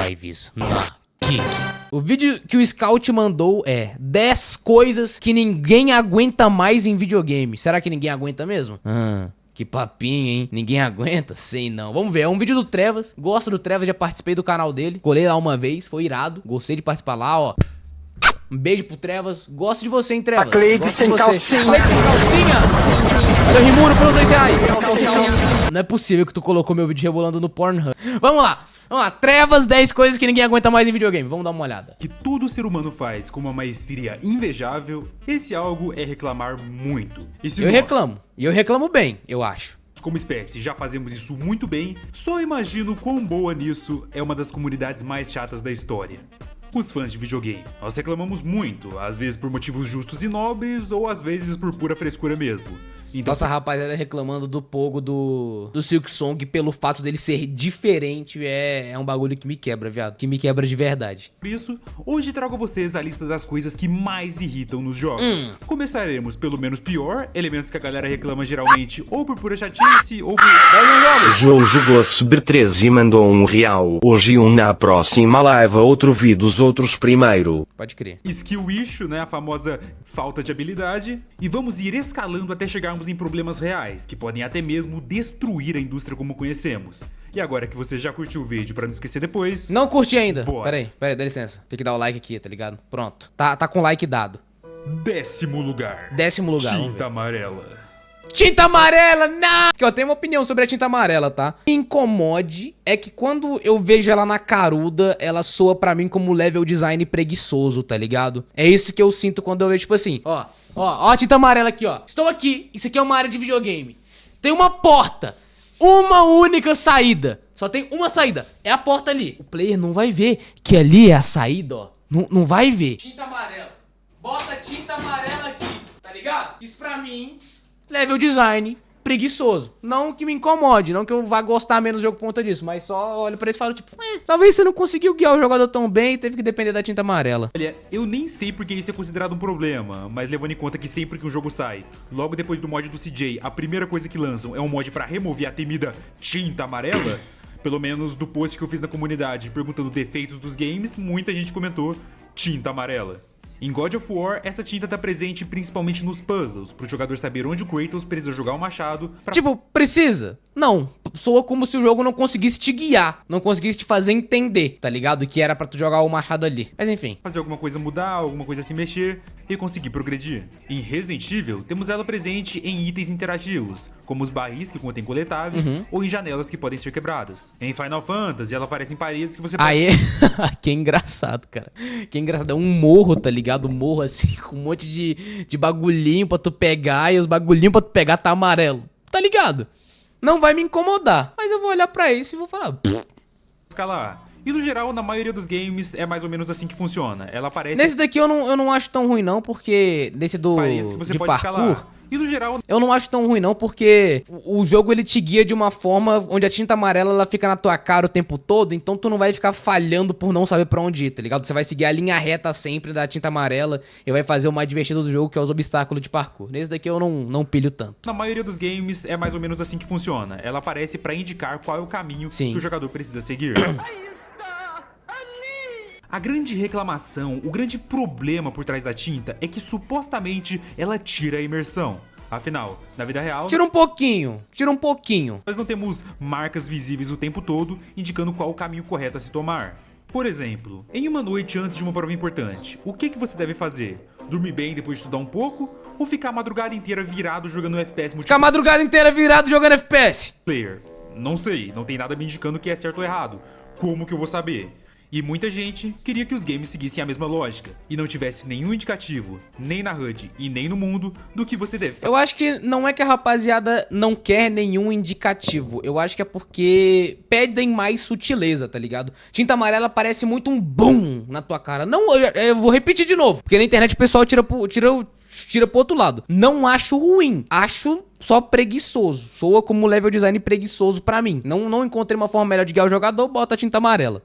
lives na Kick. O vídeo que o Scout mandou é 10 coisas que ninguém aguenta mais em videogame. Será que ninguém aguenta mesmo? Que papinho, hein? Ninguém aguenta? Sei não. Vamos ver, é um vídeo do Trevas. Gosto do Trevas, já participei do canal dele. Colei lá uma vez, foi irado. Gostei de participar lá, ó. Um beijo pro Trevas. Gosto de você, hein, Trevas? A Cleide sem calcinha. Cleide sem calcinha. Valeu, Rimuro, pelos R$2. Não é possível que tu colocou meu vídeo rebolando no Pornhub. Vamos lá. Vamos lá. Trevas, 10 coisas que ninguém aguenta mais em videogame. Vamos dar uma olhada. Que todo ser humano faz com uma maestria invejável, esse algo é reclamar muito. E se Eu nós, reclamo. E eu reclamo bem, eu acho. como espécie, já fazemos isso muito bem, só imagino quão boa nisso é uma das comunidades mais chatas da história. Os fãs de videogame. Nós reclamamos muito, às vezes por motivos justos e nobres, ou às vezes por pura frescura mesmo. Então, Nossa rapaziada reclamando do Pogo do Silk Song pelo fato dele ser diferente é um bagulho que me quebra, viado. Que me quebra de verdade. por isso, hoje trago a vocês a lista das coisas que mais irritam nos jogos. Começaremos pelo menos pior, elementos que a galera reclama geralmente ou por pura chatice ou por... João jogou Super 13 e mandou R$1. Hoje na próxima live outro vídeo dos outros primeiro. Pode crer. skill issue, né, a famosa falta de habilidade, e vamos ir escalando até chegarmos em problemas reais, que podem até mesmo destruir a indústria como conhecemos. E agora que você já curtiu o vídeo, pra não esquecer depois... Não curti ainda. Bora. Pera aí, dá licença. Tem que dar o like aqui, tá ligado? Pronto. Tá com like dado. 10º lugar. 10º lugar. vamos ver. Tinta amarela. Tinta amarela, não! Que eu tenho uma opinião sobre a tinta amarela, tá? Me incomode é que quando eu vejo ela na caruda, ela soa pra mim como level design preguiçoso, tá ligado? É isso que eu sinto quando eu vejo, tipo assim, ó a tinta amarela aqui, ó. Estou aqui, isso aqui é uma área de videogame. Tem uma porta, uma única saída. Só tem uma saída, é a porta ali. O player não vai ver que ali é a saída, ó. Não vai ver. Tinta amarela. Bota tinta amarela aqui, tá ligado? Isso pra mim... level design preguiçoso. Não que me incomode, não que eu vá gostar menos do jogo por conta disso, mas só olho pra isso e falo tipo, talvez você não conseguiu guiar o jogador tão bem e teve que depender da tinta amarela. Olha, eu nem sei porque isso é considerado um problema, mas levando em conta que sempre que um jogo sai, logo depois do mod do CJ, a primeira coisa que lançam é um mod pra remover a temida tinta amarela, pelo menos do post que eu fiz na comunidade perguntando defeitos dos games, muita gente comentou tinta amarela. Em God of War, essa tinta tá presente principalmente nos puzzles, pro jogador saber onde o Kratos precisa jogar o machado pra... Tipo, precisa? Não. Soa como se o jogo não conseguisse te guiar, não conseguisse te fazer entender, tá ligado? Que era pra tu jogar o machado ali. Mas enfim. fazer alguma coisa mudar, alguma coisa se mexer e conseguir progredir. Em Resident Evil, temos ela presente em itens interativos, como os barris que contêm coletáveis ou em janelas que podem ser quebradas. Em Final Fantasy, ela aparece em paredes que você pode... Aí, que engraçado, cara. Que engraçado. É um morro, tá ligado? Um morro assim, com um monte de bagulhinho pra tu pegar e os bagulhinhos pra tu pegar tá amarelo. Tá ligado? Não vai me incomodar. Mas eu vou olhar pra isso e vou falar... escalar. E no geral, na maioria dos games, é mais ou menos assim que funciona. Ela aparece Nesse daqui eu não acho tão ruim não, porque... Nesse em do... paredes que você de pode parkour... escalar. E no geral, Eu não acho tão ruim não, porque o jogo ele te guia de uma forma onde a tinta amarela ela fica na tua cara o tempo todo, então tu não vai ficar falhando por não saber pra onde ir, tá ligado? Você vai seguir a linha reta sempre da tinta amarela e vai fazer o mais divertido do jogo, que é os obstáculos de parkour. Nesse daqui eu não pilho tanto. na maioria dos games, é mais ou menos assim que funciona. Ela aparece pra indicar qual é o caminho Sim. que o jogador precisa seguir. A grande reclamação, o grande problema por trás da tinta é que supostamente ela tira a imersão. Afinal, na vida real, Tira um pouquinho, tira um pouquinho. nós não temos marcas visíveis o tempo todo indicando qual o caminho correto a se tomar. Por exemplo, em uma noite antes de uma prova importante, o que você deve fazer? Dormir bem depois de estudar um pouco? Ou ficar a madrugada inteira virado jogando FPS Ficar a madrugada inteira virado jogando FPS. multiplayer? Não sei, não tem nada me indicando que é certo ou errado. Como que eu vou saber? E muita gente queria que os games seguissem a mesma lógica e não tivesse nenhum indicativo, nem na HUD e nem no mundo, do que você deve fazer. Eu acho que não é que a rapaziada não quer nenhum indicativo. Eu acho que é porque pedem mais sutileza, tá ligado? Tinta amarela parece muito um boom na tua cara. Não, eu vou repetir de novo. Porque na internet o pessoal tira pro outro lado. Não acho ruim. Acho só preguiçoso. Soa como level design preguiçoso pra mim. Não encontrei uma forma melhor de guiar o jogador, bota a tinta amarela.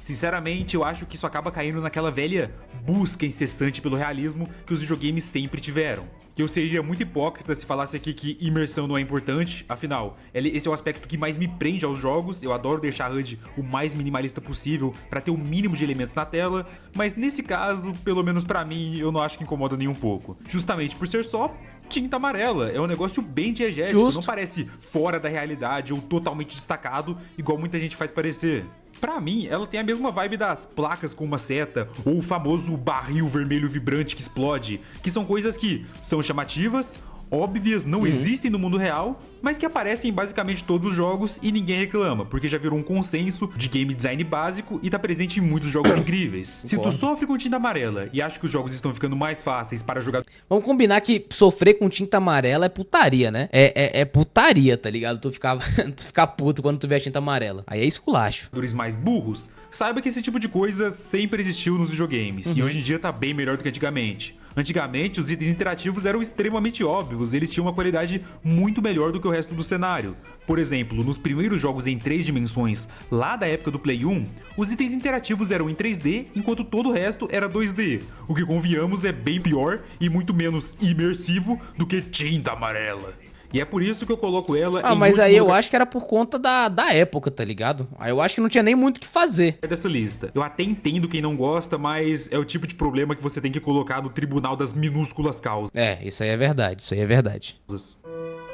Sinceramente, eu acho que isso acaba caindo naquela velha busca incessante pelo realismo que os videogames sempre tiveram. que eu seria muito hipócrita se falasse aqui que imersão não é importante, afinal, esse é o aspecto que mais me prende aos jogos, eu adoro deixar a HUD o mais minimalista possível pra ter o mínimo de elementos na tela, mas nesse caso, pelo menos pra mim, eu não acho que incomoda nem um pouco. Justamente por ser só tinta amarela, é um negócio bem diegético, não parece fora da realidade ou totalmente destacado, igual muita gente faz parecer. Pra mim, ela tem a mesma vibe das placas com uma seta, ou o famoso barril vermelho vibrante que explode, que são coisas que são chamativas, óbvias, não existem no mundo real, mas que aparecem em basicamente todos os jogos e ninguém reclama, porque já virou um consenso de game design básico e tá presente em muitos jogos incríveis. Se tu sofre com tinta amarela e acha que os jogos estão ficando mais fáceis para jogar... Vamos combinar que sofrer com tinta amarela é putaria, né? É putaria, tá ligado? Tu ficar puto quando tu vê a tinta amarela. Aí é esculacho. mais burros, saiba que esse tipo de coisa sempre existiu nos videogames, e hoje em dia tá bem melhor do que antigamente. Antigamente, os itens interativos eram extremamente óbvios, eles tinham uma qualidade muito melhor do que o resto do cenário. Por exemplo, nos primeiros jogos em 3 dimensões, lá da época do Play 1, os itens interativos eram em 3D, enquanto todo o resto era 2D, o que convenhamos é bem pior e muito menos imersivo do que tinta amarela. E é por isso que eu coloco ela em mas aí eu lugar acho que era por conta da época, tá ligado? Aí eu acho que não tinha nem muito o que fazer dessa lista. Eu até entendo quem não gosta, mas é o tipo de problema que você tem que colocar no tribunal das minúsculas causas. Isso aí é verdade, isso aí é verdade.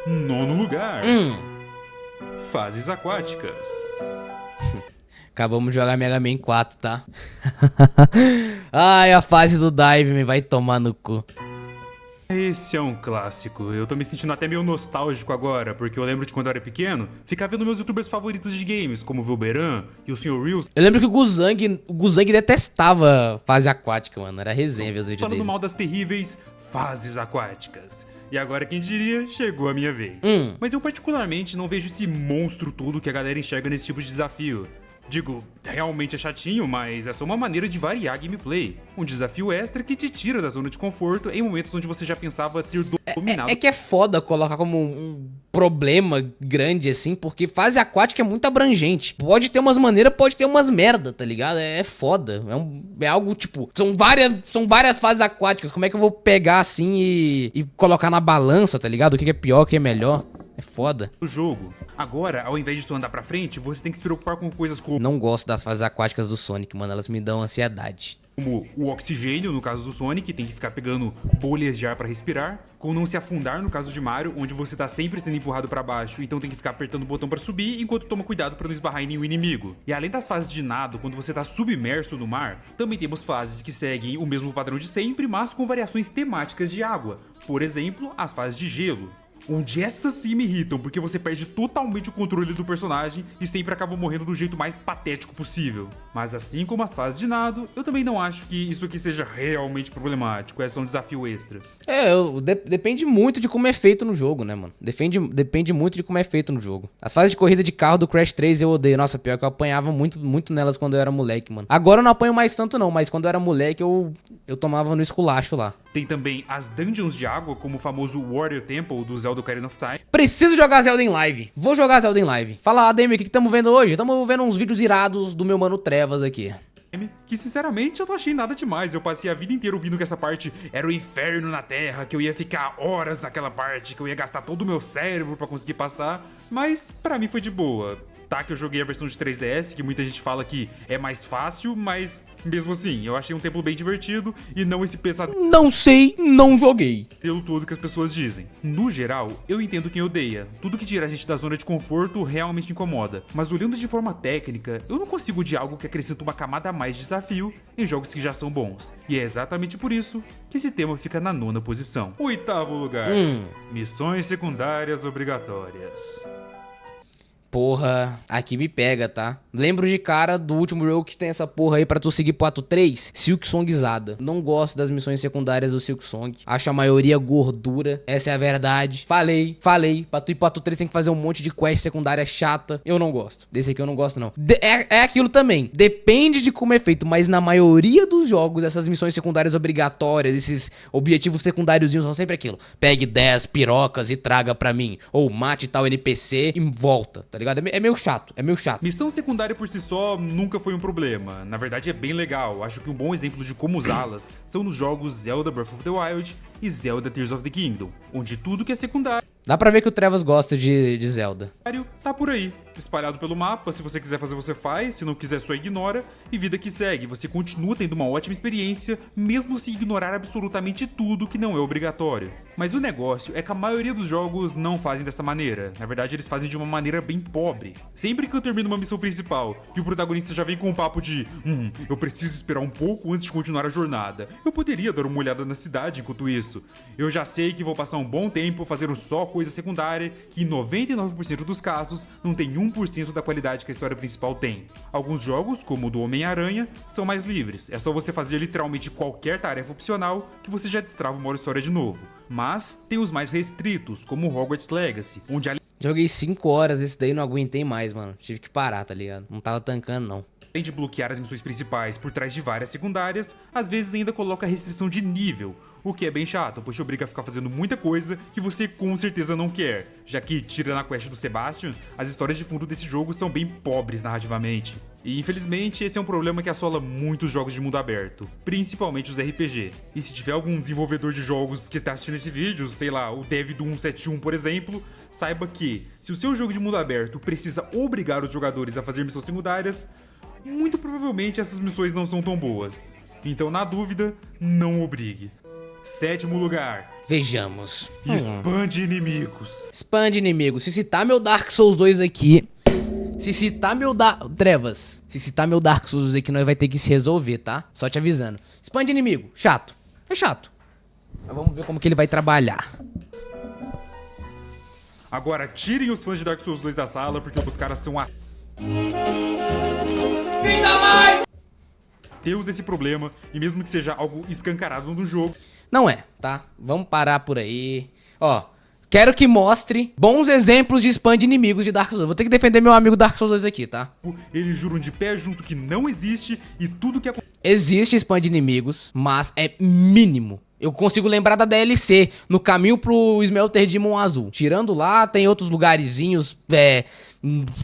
Nono lugar. Fases aquáticas. Acabamos de jogar Mega Man 4, tá? Ai, a fase do dive, me vai tomar no cu. Esse é um clássico. Eu tô me sentindo até meio nostálgico agora, porque eu lembro de quando eu era pequeno, ficar vendo meus youtubers favoritos de games, como o Vilberan e o Sr. Reels. Eu lembro que o Guzang detestava fase aquática, mano. Era resenha ver os vídeos falando dele. mal das terríveis fases aquáticas. E agora, quem diria, chegou a minha vez. Mas eu particularmente não vejo esse monstro todo que a galera enxerga nesse tipo de desafio. Digo, realmente é chatinho, mas é só uma maneira de variar a gameplay. Um desafio extra que te tira da zona de conforto em momentos onde você já pensava ter dominado. É que é foda colocar como um problema grande assim, porque fase aquática é muito abrangente. Pode ter umas maneiras, pode ter umas merda, tá ligado? É foda. É algo tipo, são várias fases aquáticas. Como é que eu vou pegar assim e colocar na balança, tá ligado? O que é pior, o que é melhor? É foda. O jogo. Agora, ao invés de tu andar pra frente, você tem que se preocupar com coisas como... Não gosto das fases aquáticas do Sonic, mano. Elas me dão ansiedade. Como o oxigênio, no caso do Sonic, tem que ficar pegando bolhas de ar pra respirar. Como não se afundar, no caso de Mario, onde você tá sempre sendo empurrado pra baixo, então tem que ficar apertando o botão pra subir, enquanto toma cuidado pra não esbarrar em nenhum inimigo. E além das fases de nado, quando você tá submerso no mar, também temos fases que seguem o mesmo padrão de sempre, mas com variações temáticas de água. Por exemplo, as fases de gelo. Onde essas sim me irritam, porque você perde totalmente o controle do personagem e sempre acaba morrendo do jeito mais patético possível. Mas assim como as fases de nado, eu também não acho que isso aqui seja realmente problemático, é só um desafio extra. Depende muito de como é feito no jogo, né, mano? Depende muito de como é feito no jogo. As fases de corrida de carro do Crash 3 eu odeio. Nossa, pior que eu apanhava muito nelas quando eu era moleque, mano. Agora eu não apanho mais tanto não, mas quando eu era moleque eu tomava no esculacho lá. Tem também as dungeons de água, como o famoso Warrior Temple do Zelda Ocarina of Time. Preciso jogar Zelda em live. Vou jogar Zelda em live. Fala, Ademir, o que estamos vendo hoje? Estamos vendo uns vídeos irados do meu mano Trevas aqui. Que sinceramente eu não achei nada demais. Eu passei a vida inteira ouvindo que essa parte era o inferno na Terra, que eu ia ficar horas naquela parte, que eu ia gastar todo o meu cérebro pra conseguir passar. Mas pra mim foi de boa. Tá que eu joguei a versão de 3DS, que muita gente fala que é mais fácil, mas mesmo assim, eu achei um tempo bem divertido e não esse pesadelo. Não sei, não joguei. Pelo todo que as pessoas dizem. No geral, eu entendo quem odeia. Tudo que tira a gente da zona de conforto realmente incomoda. Mas olhando de forma técnica, eu não consigo odiar algo que acrescenta uma camada a mais de desafio em jogos que já são bons. E é exatamente por isso que esse tema fica na 9ª posição. 8º lugar. Missões secundárias obrigatórias. Porra, aqui me pega, tá? Lembro de cara do último jogo que tem essa porra aí pra tu seguir pro ato 3, Silksongzada. Não gosto das missões secundárias do Silksong. Acho a maioria gordura, essa é a verdade. Falei. Pra tu ir pro ato 3 tem que fazer um monte de quest secundária chata. Eu não gosto. Desse aqui eu não gosto, não. É aquilo também. Depende de como é feito, mas na maioria dos jogos, essas missões secundárias obrigatórias, esses objetivos secundáriozinhos são sempre aquilo. Pegue 10 pirocas e traga pra mim. Ou mate tal NPC e volta, tá ligado? É meio chato, Missão secundária por si só nunca foi um problema. Na verdade é bem legal. Acho que um bom exemplo de como usá-las são nos jogos Zelda Breath of the Wild e Zelda Tears of the Kingdom, onde tudo que é secundário Dá pra ver que o Trevas gosta de Zelda. tá por aí, espalhado pelo mapa. Se você quiser fazer, você faz, se não quiser, só ignora, e vida que segue. Você continua tendo uma ótima experiência, mesmo se ignorar absolutamente tudo que não é obrigatório. Mas o negócio é que a maioria dos jogos não fazem dessa maneira. Na verdade, eles fazem de uma maneira bem pobre. Sempre que eu termino uma missão principal e o protagonista já vem com um papo de eu preciso esperar um pouco antes de continuar a jornada, eu poderia dar uma olhada na cidade enquanto isso. Eu já sei que vou passar um bom tempo fazendo só coisa secundária, que em 99% dos casos não tem 1% da qualidade que a história principal tem. Alguns jogos, como o do Homem-Aranha, são mais livres. É só você fazer literalmente qualquer tarefa opcional que você já destrava o modo história de novo. Mas tem os mais restritos, como o Hogwarts Legacy, onde Joguei 5 horas, esse daí não aguentei mais, mano. Tive que parar, tá ligado? Não tava tancando, não. além de bloquear as missões principais por trás de várias secundárias, às vezes ainda coloca restrição de nível, o que é bem chato, pois te obriga a ficar fazendo muita coisa que você com certeza não quer, já que, tirando a quest do Sebastian, as histórias de fundo desse jogo são bem pobres narrativamente. E infelizmente esse é um problema que assola muitos jogos de mundo aberto, principalmente os RPG. E se tiver algum desenvolvedor de jogos que tá assistindo esse vídeo, sei lá, o dev do 171 por exemplo, saiba que, se o seu jogo de mundo aberto precisa obrigar os jogadores a fazer missões secundárias, muito provavelmente essas missões não são tão boas. Então, na dúvida, não obrigue. 7º lugar. Vejamos. Expande inimigos. Expande inimigos. Se citar meu Dark Souls 2 aqui... Se citar meu Trevas, se citar meu Dark Souls aqui, nós vai ter que se resolver, tá? Só te avisando. Expande inimigo. Chato. É chato. Mas vamos ver como que ele vai trabalhar. Agora, tirem os fãs de Dark Souls 2 da sala, porque os caras são a... Deus desse problema, e mesmo que seja algo escancarado no jogo... Não é, tá? Vamos parar por aí. Ó, quero que mostre bons exemplos de spam de inimigos de Dark Souls. Vou ter que defender meu amigo Dark Souls 2 aqui, tá? Eles juram de pé junto que não existe, e tudo que acontece... Existe spam de inimigos, mas é mínimo. Eu consigo lembrar da DLC, no caminho pro Smelter Demon Azul. Tirando lá, tem outros lugarzinhos,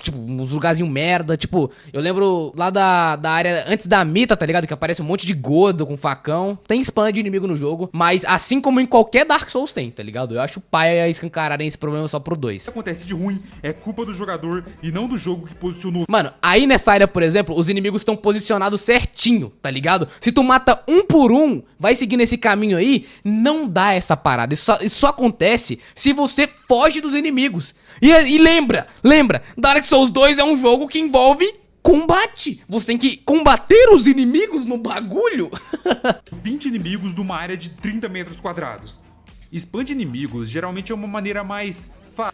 tipo, uns lugarzinhos merda. Tipo, eu lembro lá da área antes da Mita, tá ligado? Que aparece um monte de gordo com facão. Tem spam de inimigo no jogo, mas assim como em qualquer Dark Souls tem, tá ligado? Eu acho paia escancararem esse problema só pro 2. O que acontece de ruim é culpa do jogador e não do jogo que posicionou... Mano, aí nessa área, por exemplo, os inimigos estão posicionados certinho, tá ligado? Se tu mata um por um, vai seguindo esse caminho aí, não dá essa parada. Isso só acontece se você foge dos inimigos. E lembra, Dark Souls 2 é um jogo que envolve combate. Você tem que combater os inimigos no bagulho. 20 inimigos numa área de 30 metros quadrados. Expande inimigos geralmente é uma maneira mais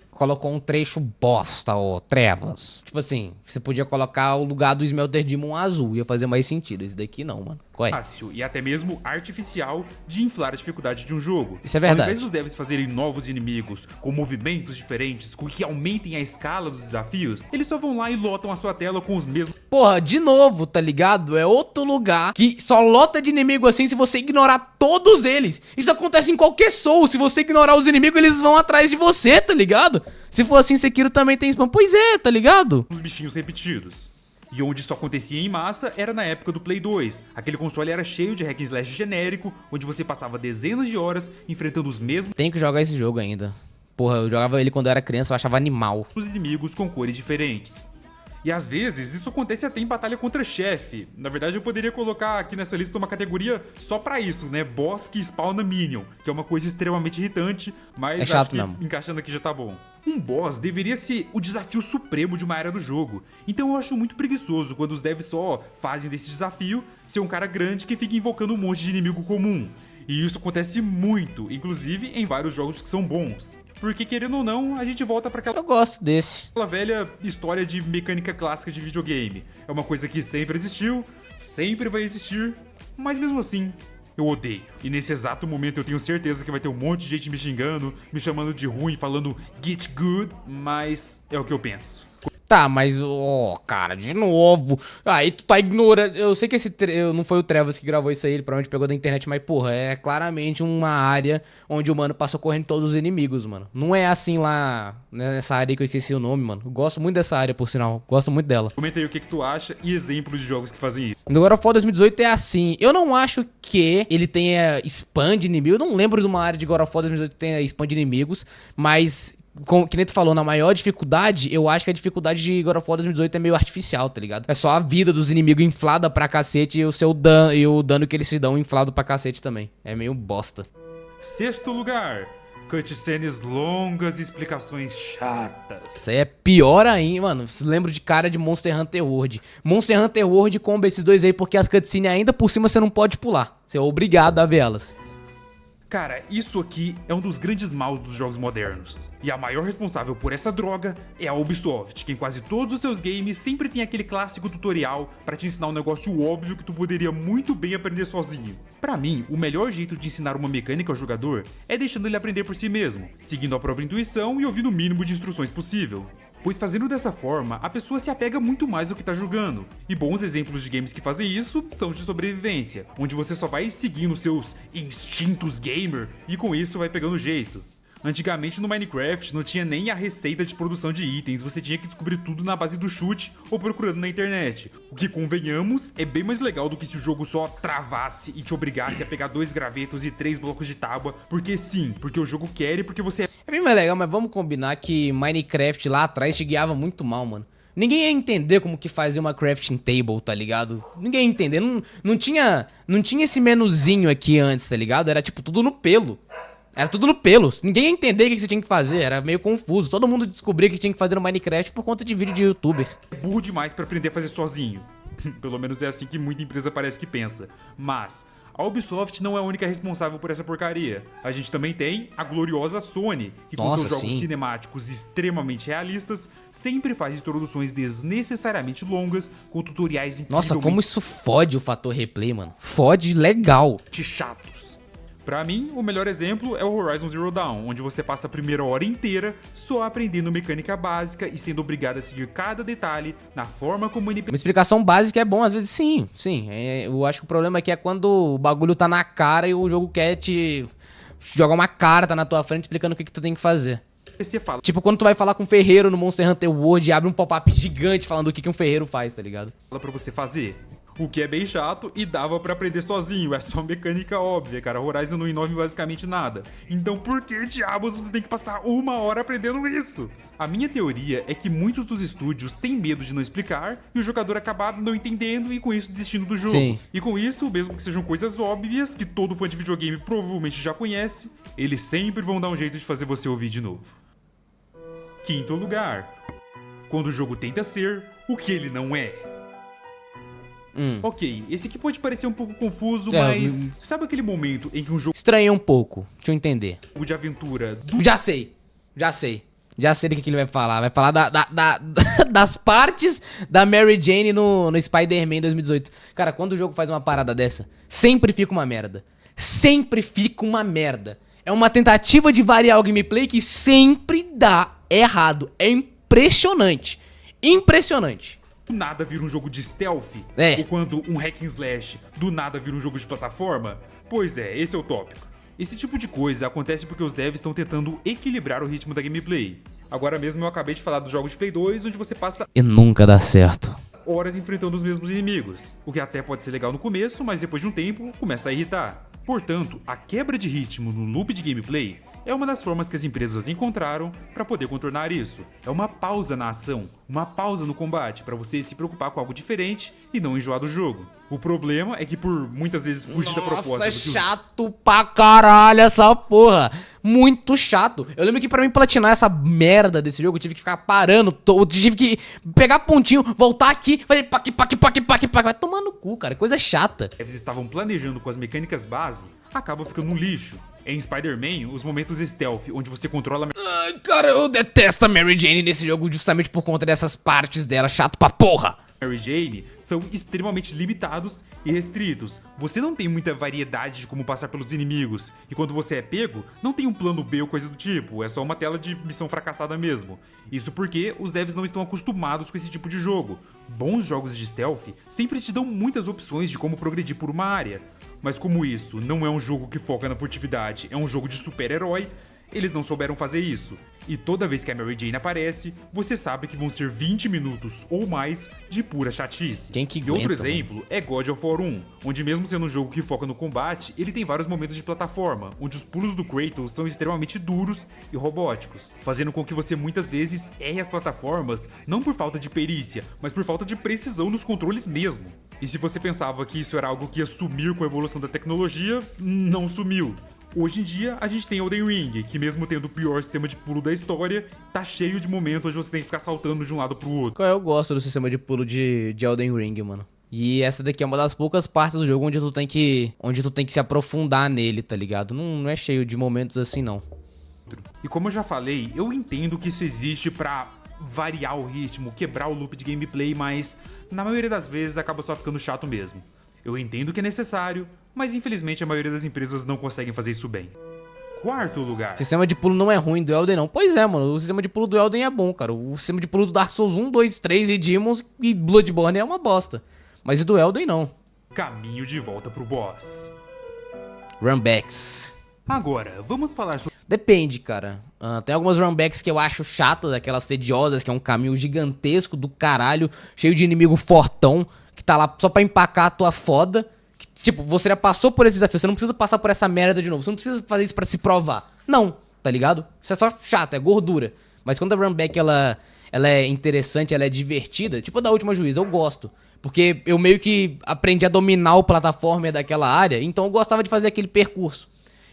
Colocou um trecho bosta, ô Trevas. Tipo assim, você podia colocar o lugar do Smelter Demon azul, ia fazer mais sentido. Esse daqui não, mano. Qual é? fácil e até mesmo artificial de inflar a dificuldade de um jogo. Isso é verdade. Ao invés dos devs fazerem novos inimigos com movimentos diferentes, com que aumentem a escala dos desafios, eles só vão lá e lotam a sua tela com os mesmos... Porra, de novo, tá ligado? É outro lugar que só lota de inimigo assim se você ignorar todos eles. Isso acontece em qualquer Soul. Se você ignorar os inimigos, eles vão atrás de você, tá ligado? Se for assim, Sekiro também tem spam. Pois é, tá ligado? Os bichinhos repetidos. E onde isso acontecia em massa era na época do Play 2. Aquele console era cheio de hack and slash genérico, onde você passava dezenas de horas enfrentando os mesmos Tenho que jogar esse jogo ainda. Porra, eu jogava ele quando eu era criança, eu achava animal. inimigos com cores diferentes. E às vezes isso acontece até em batalha contra chefe. Na verdade eu poderia colocar aqui nessa lista uma categoria só pra isso, né? Boss que spawna minion, que é uma coisa extremamente irritante, mas É chato acho que mesmo. encaixando aqui já tá bom. Um boss deveria ser o desafio supremo de uma área do jogo. Então eu acho muito preguiçoso quando os devs só fazem desse desafio ser um cara grande que fica invocando um monte de inimigo comum. E isso acontece muito, inclusive em vários jogos que são bons. Porque, querendo ou não, a gente volta pra Eu gosto desse. aquela velha história de mecânica clássica de videogame. É uma coisa que sempre existiu, sempre vai existir, mas mesmo assim, eu odeio. E nesse exato momento eu tenho certeza que vai ter um monte de gente me xingando, me chamando de ruim, falando get good, mas é o que eu penso. Tá, mas, cara, de novo. Aí tu tá ignorando. Eu sei que não foi o Trevas que gravou isso aí, ele provavelmente pegou da internet, mas, porra, é claramente uma área onde o mano passou correndo todos os inimigos, mano. Não é assim lá, né, nessa área aí que eu esqueci o nome, mano. Eu gosto muito dessa área, por sinal. Gosto muito dela. Comenta aí o que tu acha e exemplos de jogos que fazem isso. No God of War 2018 é assim. Eu não acho que ele tenha spam de inimigo. Eu não lembro de uma área de God of War 2018 que tenha spam de inimigos, mas... que nem tu falou, na maior dificuldade, eu acho que a dificuldade de God of War 2018 é meio artificial, tá ligado? É só a vida dos inimigos inflada pra cacete e o dano que eles se dão inflado pra cacete também. É meio bosta. Sexto lugar, cutscenes longas e explicações chatas. Isso aí é pior ainda, mano. Lembro de cara de Monster Hunter World. Monster Hunter World comba esses dois aí porque as cutscenes ainda por cima você não pode pular. Você é obrigado a ver elas. Cara, isso aqui é um dos grandes maus dos jogos modernos. E a maior responsável por essa droga é a Ubisoft, que em quase todos os seus games sempre tem aquele clássico tutorial pra te ensinar um negócio óbvio que tu poderia muito bem aprender sozinho. Pra mim, o melhor jeito de ensinar uma mecânica ao jogador é deixando ele aprender por si mesmo, seguindo a própria intuição e ouvindo o mínimo de instruções possível. Pois fazendo dessa forma, a pessoa se apega muito mais ao que tá jogando. E bons exemplos de games que fazem isso são de sobrevivência, onde você só vai seguindo seus instintos gamer e com isso vai pegando jeito. Antigamente no Minecraft não tinha nem a receita de produção de itens, você tinha que descobrir tudo na base do chute ou procurando na internet. O que, convenhamos, é bem mais legal do que se o jogo só travasse e te obrigasse a pegar 2 gravetos e 3 blocos de tábua, porque sim, porque o jogo quer e porque você É bem mais legal, mas vamos combinar que Minecraft lá atrás te guiava muito mal, mano. Ninguém ia entender como que fazia uma crafting table, tá ligado? Ninguém ia entender, não tinha esse menuzinho aqui antes, tá ligado? Era tipo tudo no pelo. Era tudo no pelo. Ninguém ia entender o que você tinha que fazer. Era meio confuso. Todo mundo descobria o que tinha que fazer no Minecraft por conta de vídeo de youtuber. é burro demais pra aprender a fazer sozinho. Pelo menos é assim que muita empresa parece que pensa. Mas a Ubisoft não é a única responsável por essa porcaria. A gente também tem a gloriosa Sony, que com Nossa, seus jogos sim. cinemáticos extremamente realistas, sempre faz introduções desnecessariamente longas, com tutoriais Nossa, incrivelmente como isso fode o fator replay, mano. Fode legal. chatos. Pra mim, o melhor exemplo é o Horizon Zero Dawn, onde você passa a primeira hora inteira só aprendendo mecânica básica e sendo obrigado a seguir cada detalhe na forma como o NPC Uma explicação básica é bom, às vezes sim. Eu acho que o problema aqui é quando o bagulho tá na cara e o jogo quer te jogar uma carta na tua frente explicando o que tu tem que fazer. fala Tipo quando tu vai falar com um ferreiro no Monster Hunter World e abre um pop-up gigante falando o que um ferreiro faz, tá ligado? pra você fazer. O que é bem chato e dava pra aprender sozinho, é só mecânica óbvia, cara. Horizon não inove basicamente nada. Então por que diabos você tem que passar 1 hora aprendendo isso? A minha teoria é que muitos dos estúdios têm medo de não explicar e o jogador acabar não entendendo e com isso desistindo do jogo. Sim. E com isso, mesmo que sejam coisas óbvias que todo fã de videogame provavelmente já conhece, eles sempre vão dar um jeito de fazer você ouvir de novo. Quinto lugar. Quando o jogo tenta ser o que ele não é. Ok, esse aqui pode parecer um pouco confuso, mas sabe aquele momento em que um jogo Estranhei um pouco. Deixa eu entender. de aventura Já sei. Já sei do que ele vai falar. Vai falar das partes da Mary Jane no Spider-Man 2018. Cara, quando o jogo faz uma parada dessa, sempre fica uma merda. Sempre fica uma merda. É uma tentativa de variar o gameplay que sempre dá errado. É impressionante. Impressionante. do nada vira um jogo de stealth, É. ou quando um hack and slash do nada vira um jogo de plataforma. Pois é, esse é o tópico. Esse tipo de coisa acontece porque os devs estão tentando equilibrar o ritmo da gameplay. Agora mesmo eu acabei de falar dos jogos de Play 2, onde você passa E nunca dá certo. horas enfrentando os mesmos inimigos, o que até pode ser legal no começo, mas depois de um tempo começa a irritar. Portanto, a quebra de ritmo no loop de gameplay é uma das formas que as empresas encontraram para poder contornar isso. É uma pausa na ação, uma pausa no combate, para você se preocupar com algo diferente e não enjoar do jogo. O problema é que por muitas vezes fugir da proposta Nossa, é do que os chato pra caralho essa porra. Muito chato. Eu lembro que pra mim platinar essa merda desse jogo, eu tive que ficar parando, eu tive que pegar pontinho, voltar aqui, fazer pac. Vai tomar no cu, cara, coisa chata. devs estavam planejando com as mecânicas base, acaba ficando um lixo. Em Spider-Man, os momentos stealth, onde você controla Ai, cara, eu detesto a Mary Jane nesse jogo justamente por conta dessas partes dela, chato pra porra. Mary Jane são extremamente limitados e restritos. Você não tem muita variedade de como passar pelos inimigos, e quando você é pego, não tem um plano B ou coisa do tipo, é só uma tela de missão fracassada mesmo. Isso porque os devs não estão acostumados com esse tipo de jogo. Bons jogos de stealth sempre te dão muitas opções de como progredir por uma área. Mas como isso não é um jogo que foca na furtividade, é um jogo de super-herói, eles não souberam fazer isso. E toda vez que a Mary Jane aparece, você sabe que vão ser 20 minutos ou mais de pura chatice. Quem que E outro aguenta, exemplo é God of War 1, onde mesmo sendo um jogo que foca no combate, ele tem vários momentos de plataforma, onde os pulos do Kratos são extremamente duros e robóticos, fazendo com que você muitas vezes erre as plataformas, não por falta de perícia, mas por falta de precisão nos controles mesmo. E se você pensava que isso era algo que ia sumir com a evolução da tecnologia, não sumiu. Hoje em dia, a gente tem Elden Ring, que mesmo tendo o pior sistema de pulo da história, tá cheio de momentos onde você tem que ficar saltando de um lado pro outro. Eu gosto do sistema de pulo de Elden Ring, mano. E essa daqui é uma das poucas partes do jogo onde tu tem que se aprofundar nele, tá ligado? Não é cheio de momentos assim, não. E como eu já falei, eu entendo que isso existe pra variar o ritmo, quebrar o loop de gameplay, mas na maioria das vezes acaba só ficando chato mesmo. Eu entendo que é necessário, mas infelizmente a maioria das empresas não conseguem fazer isso bem. Quarto lugar. O sistema de pulo não é ruim do Elden, não. Pois é, mano. O sistema de pulo do Elden é bom, cara. O sistema de pulo do Dark Souls 1, 2, 3 e Demons e Bloodborne é uma bosta. Mas o do Elden, não. Caminho de volta pro boss. Runbacks. Agora, vamos falar sobre... Depende, cara. Tem algumas runbacks que eu acho chatas, aquelas tediosas, que é um caminho gigantesco do caralho, cheio de inimigo fortão, que tá lá só pra empacar a tua foda. Que, tipo, você já passou por esse desafio, você não precisa passar por essa merda de novo, você não precisa fazer isso pra se provar. Não, tá ligado? Isso é só chato, é gordura. Mas quando a runback, ela é interessante, ela é divertida, tipo a da última juíza, eu gosto. Porque eu meio que aprendi a dominar o plataforma daquela área, então eu gostava de fazer aquele percurso.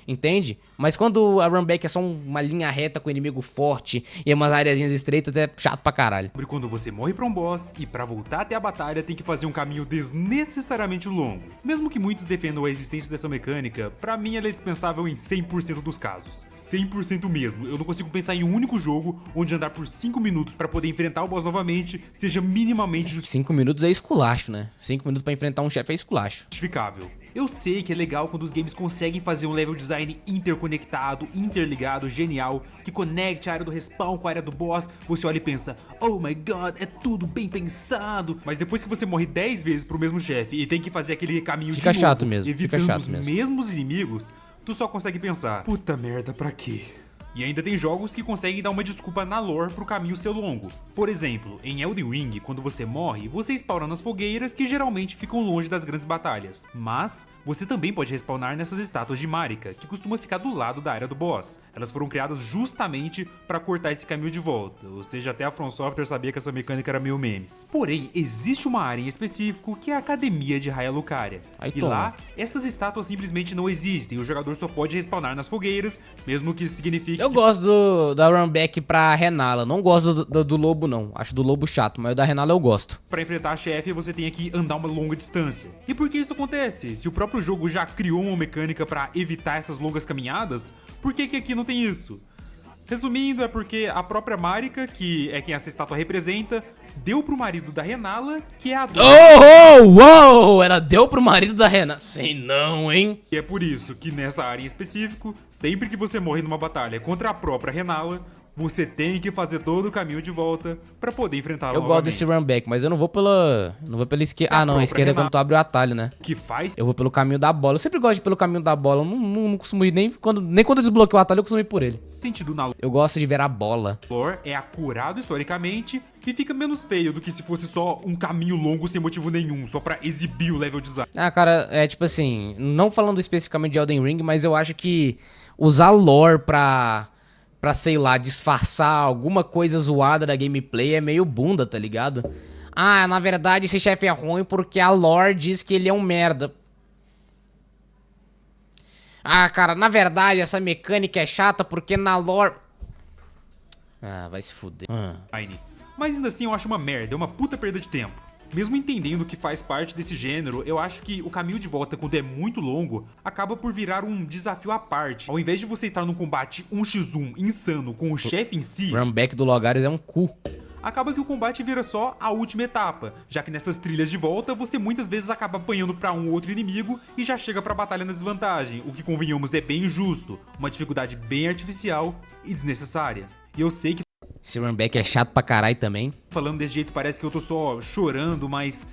Entende? Mas quando a runback é só uma linha reta com inimigo forte e umas areazinhas estreitas, é chato pra caralho. Quando você morre pra um boss e pra voltar até a batalha tem que fazer um caminho desnecessariamente longo. Mesmo que muitos defendam a existência dessa mecânica, pra mim ela é dispensável em 100% dos casos. 100% mesmo. Eu não consigo pensar em um único jogo onde andar por 5 minutos pra poder enfrentar o boss novamente seja minimamente 5 minutos é esculacho, né? 5 minutos pra enfrentar um chefe é esculacho. justificável. Eu sei que é legal quando os games conseguem fazer um level design interconectado, interligado, genial, que conecte a área do respawn com a área do boss, você olha e pensa, oh my god, é tudo bem pensado. Mas depois que você morre 10 vezes pro mesmo chefe e tem que fazer aquele caminho Fica de chato novo, mesmo, evitando fica chato os mesmo. mesmos inimigos, tu só consegue pensar, puta merda, pra quê? E ainda tem jogos que conseguem dar uma desculpa na lore pro caminho ser longo. Por exemplo, em Elden Ring, quando você morre, você spawna nas fogueiras que geralmente ficam longe das grandes batalhas. Mas você também pode respawnar nessas estátuas de Marika, que costuma ficar do lado da área do boss. Elas foram criadas justamente para cortar esse caminho de volta, ou seja, até a From Software sabia que essa mecânica era meio memes. Porém, existe uma área em específico que é a Academia de Raya Lucaria. Aí E toma. lá, essas estátuas simplesmente não existem, o jogador só pode respawnar nas fogueiras, mesmo que isso signifique Eu gosto da runback pra Renala, não gosto do lobo não, acho do lobo chato, mas o da Renala eu gosto. Pra enfrentar a chefe, você tem que andar uma longa distância. E por que isso acontece? Se o próprio jogo já criou uma mecânica pra evitar essas longas caminhadas, por que aqui não tem isso? Resumindo, é porque a própria Marika, que é quem essa estátua representa, deu pro marido da Renala, que é a dona. Oh, ela deu pro marido da Renala. Sei não, hein? E é por isso que nessa área em específico, sempre que você morre numa batalha contra a própria Renala, você tem que fazer todo o caminho de volta pra poder enfrentá-la Eu gosto desse runback, mas eu não vou pela esquerda. Ah, não, a esquerda é quando tu abre o atalho, né? Que faz Eu vou pelo caminho da bola. Eu sempre gosto de ir pelo caminho da bola. Eu não costumo ir nem quando eu desbloqueio o atalho, eu costumo ir por ele. sentido na Eu gosto de ver a bola. lore, é acurado historicamente e fica menos feio do que se fosse só um caminho longo sem motivo nenhum, só pra exibir o level design. Ah, cara, é tipo assim, não falando especificamente de Elden Ring, mas eu acho que usar lore pra sei lá, disfarçar alguma coisa zoada da gameplay é meio bunda, tá ligado? Ah, na verdade esse chefe é ruim porque a lore diz que ele é um merda. Ah, cara, na verdade essa mecânica é chata porque na lore... Ah, vai se fuder. Mas ainda assim eu acho uma merda, é uma puta perda de tempo. Mesmo entendendo que faz parte desse gênero, eu acho que o caminho de volta, quando é muito longo, acaba por virar um desafio à parte. Ao invés de você estar num combate 1x1 insano com o chefe em si, Runback do Logarius é um cu. acaba que o combate vira só a última etapa, já que nessas trilhas de volta você muitas vezes acaba apanhando pra um ou outro inimigo e já chega pra batalha na desvantagem, o que convenhamos é bem injusto, uma dificuldade bem artificial e desnecessária. E eu sei que Esse runback é chato pra caralho também. falando desse jeito parece que eu tô só chorando, mas...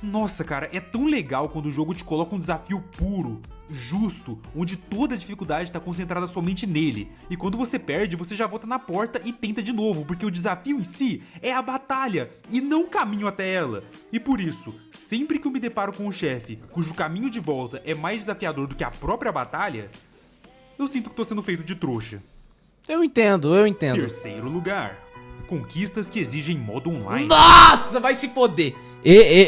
Nossa, cara, é tão legal quando o jogo te coloca um desafio puro, justo, onde toda a dificuldade tá concentrada somente nele. E quando você perde, você já volta na porta e tenta de novo, porque o desafio em si é a batalha, e não o caminho até ela. E por isso, sempre que eu me deparo com um chefe, cujo caminho de volta é mais desafiador do que a própria batalha, eu sinto que tô sendo feito de trouxa. Eu entendo. Terceiro lugar, conquistas que exigem modo online. Nossa, vai se foder.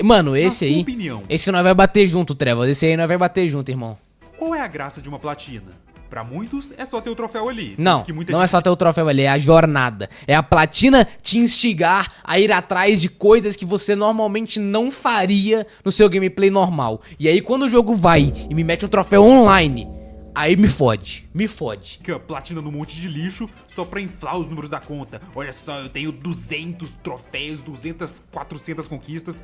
Mano, esse Na sua aí... opinião, Esse nós vai bater junto, Trevor. Esse aí nós vai bater junto, irmão. qual é a graça de uma platina? Pra muitos, é só ter o troféu ali. Não, que muita não é gente só ter o troféu ali, é a jornada. É a platina te instigar a ir atrás de coisas que você normalmente não faria no seu gameplay normal. E aí quando o jogo vai e me mete um troféu online, aí me fode, fica platina num monte de lixo só pra inflar os números da conta. Olha só, eu tenho 200 troféus, 200, 400 conquistas.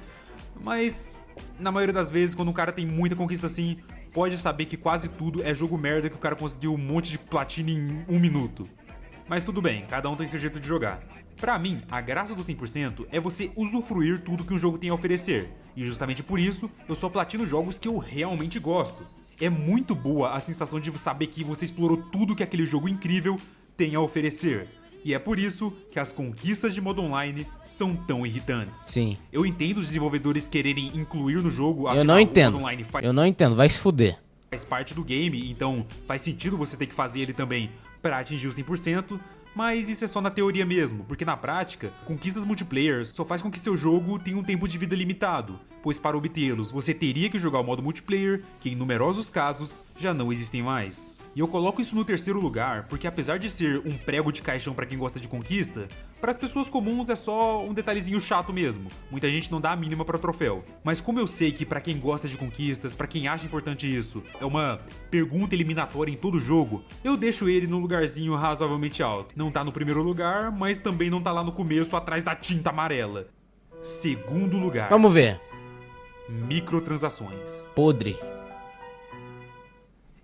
Mas, na maioria das vezes, quando um cara tem muita conquista assim, pode saber que quase tudo é jogo merda que o cara conseguiu um monte de platina em 1 minuto. Mas tudo bem, cada um tem seu jeito de jogar. Pra mim, a graça do 100% é você usufruir tudo que um jogo tem a oferecer. E justamente por isso, eu só platino jogos que eu realmente gosto. É muito boa a sensação de saber que você explorou tudo que aquele jogo incrível tem a oferecer. E é por isso que as conquistas de modo online são tão irritantes. Sim. Eu entendo os desenvolvedores quererem incluir no jogo, Eu não afinal, o entendo. modo online Eu não entendo, vai se fuder. faz parte do game, então faz sentido você ter que fazer ele também pra atingir o 100%, mas isso é só na teoria mesmo, porque na prática, conquistas multiplayer só faz com que seu jogo tenha um tempo de vida limitado, pois para obtê-los você teria que jogar o modo multiplayer, que em numerosos casos já não existem mais. E eu coloco isso no terceiro lugar, porque apesar de ser um prego de caixão pra quem gosta de conquista, para as pessoas comuns é só um detalhezinho chato mesmo. Muita gente não dá a mínima pra troféu. Mas como eu sei que pra quem gosta de conquistas, pra quem acha importante isso, é uma pergunta eliminatória em todo jogo, eu deixo ele num lugarzinho razoavelmente alto. Não tá no primeiro lugar, mas também não tá lá no começo atrás da tinta amarela. Segundo lugar, Vamos ver. microtransações. Podre.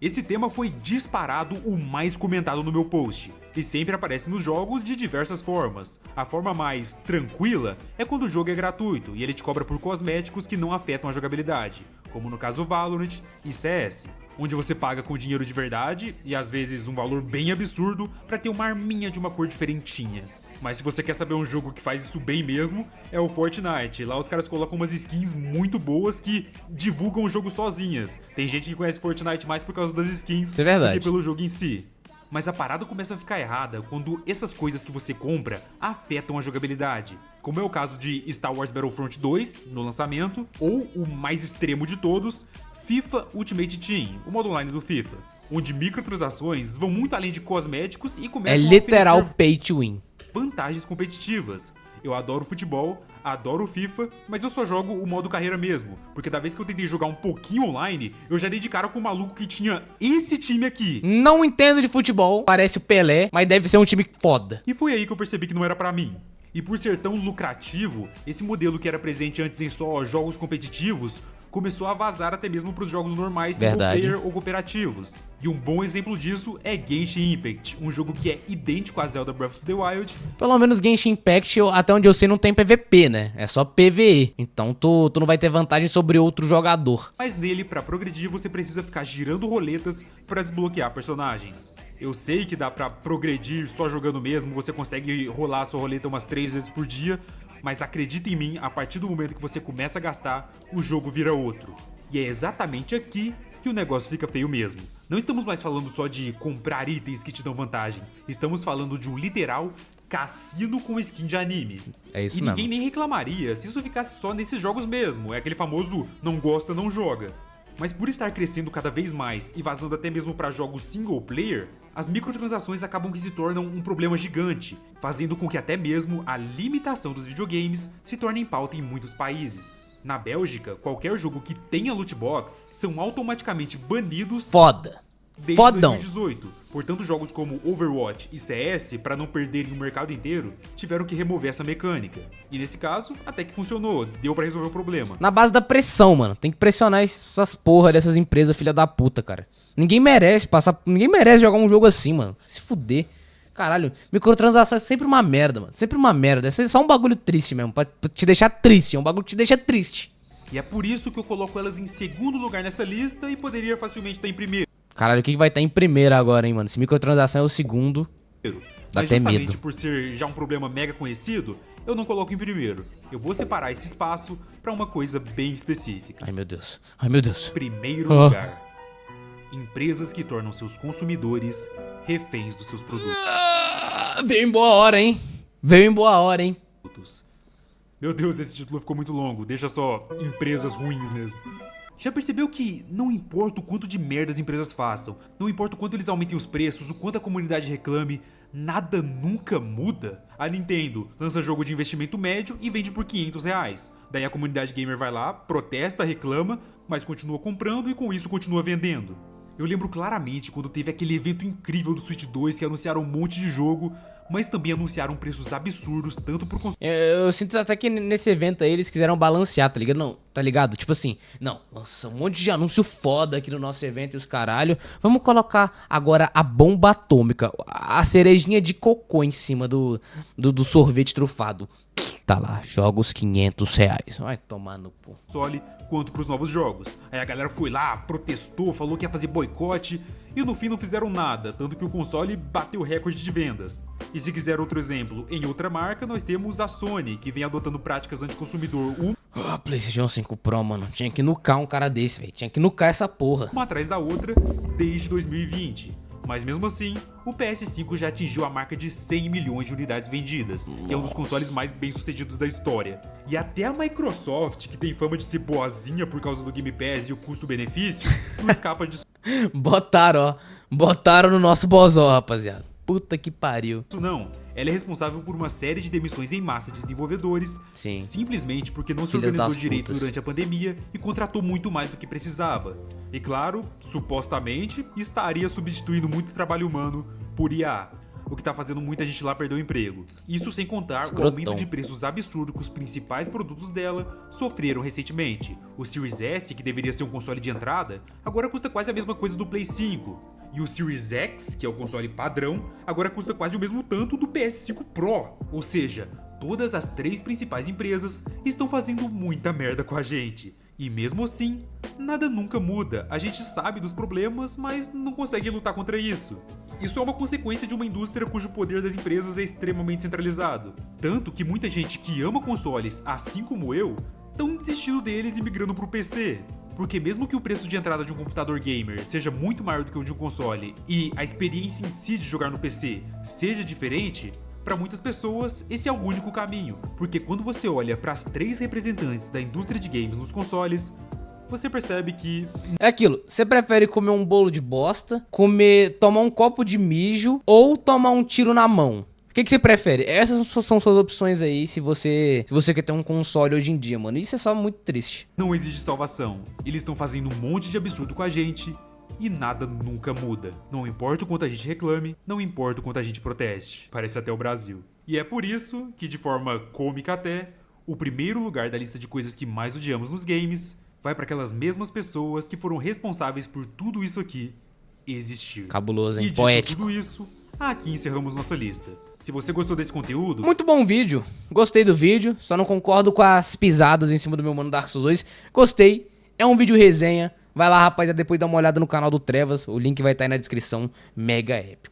Esse tema foi disparado o mais comentado no meu post, e sempre aparece nos jogos de diversas formas. A forma mais tranquila é quando o jogo é gratuito e ele te cobra por cosméticos que não afetam a jogabilidade, como no caso Valorant e CS, onde você paga com dinheiro de verdade e às vezes um valor bem absurdo pra ter uma arminha de uma cor diferentinha. Mas se você quer saber um jogo que faz isso bem mesmo, é o Fortnite. Lá os caras colocam umas skins muito boas que divulgam o jogo sozinhas. Tem gente que conhece Fortnite mais por causa das skins Isso é verdade. do que pelo jogo em si. Mas a parada começa a ficar errada quando essas coisas que você compra afetam a jogabilidade. Como é o caso de Star Wars Battlefront 2, no lançamento, ou o mais extremo de todos, FIFA Ultimate Team, o modo online do FIFA, onde microtransações vão muito além de cosméticos e É começam a literal oferecer pay to win. vantagens competitivas. Eu adoro futebol, adoro FIFA, mas eu só jogo o modo carreira mesmo, porque da vez que eu tentei jogar um pouquinho online, eu já dei de cara com um maluco que tinha esse time aqui. Não entendo de futebol, parece o Pelé, mas deve ser um time foda. E foi aí que eu percebi que não era pra mim. E por ser tão lucrativo, esse modelo que era presente antes em só jogos competitivos começou a vazar até mesmo pros jogos normais single Verdade. player ou cooperativos. E um bom exemplo disso é Genshin Impact, um jogo que é idêntico a Zelda Breath of the Wild. Pelo menos Genshin Impact, até onde eu sei, não tem PVP, né? É só PVE. Então tu não vai ter vantagem sobre outro jogador. Mas nele, pra progredir, você precisa ficar girando roletas pra desbloquear personagens. Eu sei que dá pra progredir só jogando mesmo, você consegue rolar a sua roleta umas 3 vezes por dia, mas acredita em mim, a partir do momento que você começa a gastar, o jogo vira outro. E é exatamente aqui que o negócio fica feio mesmo. Não estamos mais falando só de comprar itens que te dão vantagem, estamos falando de um literal cassino com skin de anime. É isso e mesmo. ninguém nem reclamaria se isso ficasse só nesses jogos mesmo, é aquele famoso não gosta, não joga. Mas por estar crescendo cada vez mais e vazando até mesmo para jogos single player, as microtransações acabam que se tornam um problema gigante, fazendo com que até mesmo a limitação dos videogames se torne em pauta em muitos países. Na Bélgica, qualquer jogo que tenha loot box são automaticamente banidos Foda. desde Fodão. 2018. Portanto, jogos como Overwatch e CS, para não perderem o mercado inteiro, tiveram que remover essa mecânica. E nesse caso, até que funcionou, deu pra resolver o problema. Na base da pressão, mano. Tem que pressionar essas porra dessas empresas filha da puta, cara. Ninguém merece jogar um jogo assim, mano. Se fuder. Caralho, microtransação é sempre uma merda, mano. Sempre uma merda. É só um bagulho triste mesmo, pra te deixar triste. É um bagulho que te deixa triste. E é por isso que eu coloco elas em segundo lugar nessa lista e poderia facilmente estar em primeiro. Caralho, o que vai estar em primeiro agora, hein, mano? Se microtransação é o segundo, dá Mas até justamente medo. por ser já um problema mega conhecido, eu não coloco em primeiro. Eu vou separar esse espaço pra uma coisa bem específica. Ai, meu Deus. Ai, meu Deus. Primeiro Oh. lugar. Empresas que tornam seus consumidores reféns dos seus produtos. Veio em boa hora, hein? Veio em boa hora, hein? Meu Deus, esse título ficou muito longo. Deixa só empresas ruins mesmo. Já percebeu que não importa o quanto de merda as empresas façam, não importa o quanto eles aumentem os preços, o quanto a comunidade reclame, nada nunca muda? A Nintendo lança jogo de investimento médio e vende por R$500. Daí a comunidade gamer vai lá, protesta, reclama, mas continua comprando e com isso continua vendendo. Eu lembro claramente quando teve aquele evento incrível do Switch 2 que anunciaram um monte de jogo, mas também anunciaram preços absurdos tanto pro console. Eu sinto até que nesse evento aí eles quiseram balancear, tá ligado? Não, tá ligado? Tipo assim, não, nossa, um monte de anúncio foda aqui no nosso evento e os caralho. Vamos colocar agora a bomba atômica, a cerejinha de cocô em cima do sorvete trufado. Tá lá, jogos R$500. Vai tomar no cu. Console quanto pros novos jogos. Aí a galera foi lá, protestou, falou que ia fazer boicote e no fim não fizeram nada, tanto que o console bateu recorde de vendas. E se quiser outro exemplo, em outra marca nós temos a Sony, que vem adotando práticas anticonsumidor PlayStation 5 Pro, mano, tinha que nucar um cara desse, velho. Tinha que nucar essa porra. uma atrás da outra desde 2020. Mas mesmo assim, o PS5 já atingiu a marca de 100 milhões de unidades vendidas, que é um dos consoles mais bem-sucedidos da história. E até a Microsoft, que tem fama de ser boazinha por causa do Game Pass e o custo-benefício, não escapa disso Botaram, ó. Botaram no nosso bozó, rapaziada. Puta que pariu. não. Ela é responsável por uma série de demissões em massa de desenvolvedores, Sim. simplesmente porque não se Filhas organizou das direito putas. durante a pandemia e contratou muito mais do que precisava. E claro, supostamente, estaria substituindo muito trabalho humano por IA, o que tá fazendo muita gente lá perder o emprego. Isso sem contar o Escrotão. aumento de preços absurdo que os principais produtos dela sofreram recentemente. O Series S, que deveria ser um console de entrada, agora custa quase a mesma coisa do Play 5. E o Series X, que é o console padrão, agora custa quase o mesmo tanto do PS5 Pro. Ou seja, todas as três principais empresas estão fazendo muita merda com a gente. E mesmo assim, nada nunca muda. A gente sabe dos problemas, mas não consegue lutar contra isso. Isso é uma consequência de uma indústria cujo poder das empresas é extremamente centralizado. Tanto que muita gente que ama consoles, assim como eu, estão desistindo deles e migrando pro PC. Porque mesmo que o preço de entrada de um computador gamer seja muito maior do que o de um console e a experiência em si de jogar no PC seja diferente, para muitas pessoas esse é o único caminho. Porque quando você olha para as três representantes da indústria de games nos consoles, você percebe que É aquilo, você prefere comer um bolo de bosta, tomar um copo de mijo ou tomar um tiro na mão? O que você prefere? Essas são suas opções aí se você quer ter um console hoje em dia, mano. Isso é só muito triste. não existe salvação. Eles estão fazendo um monte de absurdo com a gente e nada nunca muda. Não importa o quanto a gente reclame, não importa o quanto a gente proteste. Parece até o Brasil. E é por isso que, de forma cômica até, o primeiro lugar da lista de coisas que mais odiamos nos games vai para aquelas mesmas pessoas que foram responsáveis por tudo isso aqui existir. Cabuloso, hein? E dito Poético. tudo isso, aqui encerramos nossa lista. Se você gostou desse conteúdo, Muito bom vídeo. Gostei do vídeo. Só não concordo com as pisadas em cima do meu mano Dark Souls 2. Gostei. É um vídeo resenha. Vai lá, rapaziada, depois dá uma olhada no canal do Trevas. O link vai estar aí na descrição. Mega épico.